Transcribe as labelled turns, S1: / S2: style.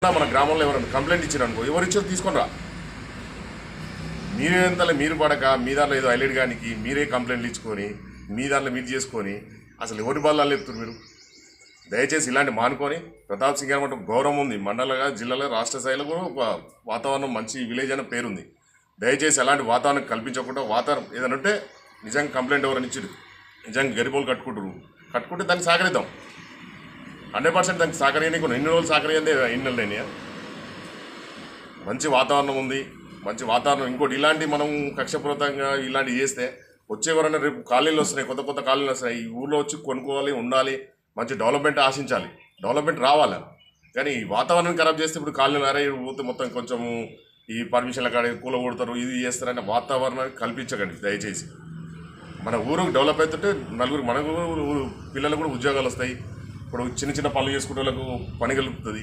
S1: మన గ్రామంలో ఎవరైనా కంప్లైంట్ ఇచ్చారనుకో, ఎవరు ఇచ్చారు తీసుకొని రా. మీరేంతలో మీరు పడక మీ దాంట్లో ఏదో హైలైట్ కానీ మీరే కంప్లైంట్లు ఇచ్చుకొని మీ దాంట్లో మీరు చేసుకొని అసలు ఎవరి బాధలు చెప్తున్నారు మీరు. దయచేసి ఇలాంటి మానుకొని ప్రతాప్ సింగ్ గారు గౌరవం ఉంది, మండలంగా జిల్లాలో రాష్ట్ర స్థాయిలో కూడా ఒక వాతావరణం మంచి విలేజ్ అనే పేరుంది. దయచేసి అలాంటి వాతావరణం కల్పించకుండా వాతావరణం ఏదైనా ఉంటే నిజంగా కంప్లైంట్ ఎవరైనా ఇచ్చారు, నిజంగా గరిబోలు కట్టుకుంటే దాన్ని సహకరిద్దాం. 100% దానికి సహకరియని కొన్ని ఎన్ని రోజులు సహకరియందే ఎన్ని నెలలు అయినాయా. మంచి వాతావరణం ఉంది, మంచి వాతావరణం. ఇంకోటి ఇలాంటి మనం కక్షపూరితంగా ఇలాంటివి చేస్తే వచ్చేవరైనా రేపు కాలనీలు వస్తున్నాయి, కొత్త కొత్త కాలనీలు వస్తున్నాయి. ఈ ఊళ్ళో వచ్చి కొనుక్కోవాలి, ఉండాలి, మంచి డెవలప్మెంట్ ఆశించాలి, డెవలప్మెంట్ రావాలి. కానీ ఈ వాతావరణం ఖరాబ్ చేస్తే ఇప్పుడు కాలనీలు అరే పోతే మొత్తం కొంచెము ఈ పర్మిషన్ల కాడ కూల కొడతారు, ఇది చేస్తారనే వాతావరణాన్ని కల్పించకండి దయచేసి. మన ఊరు డెవలప్ అవుతుంటే నలుగురు మన పిల్లలకు కూడా ఉద్యోగాలు వస్తాయి. ఇప్పుడు చిన్న చిన్న పనులు చేసుకునే వాళ్ళకు పని కలుగుతుంది.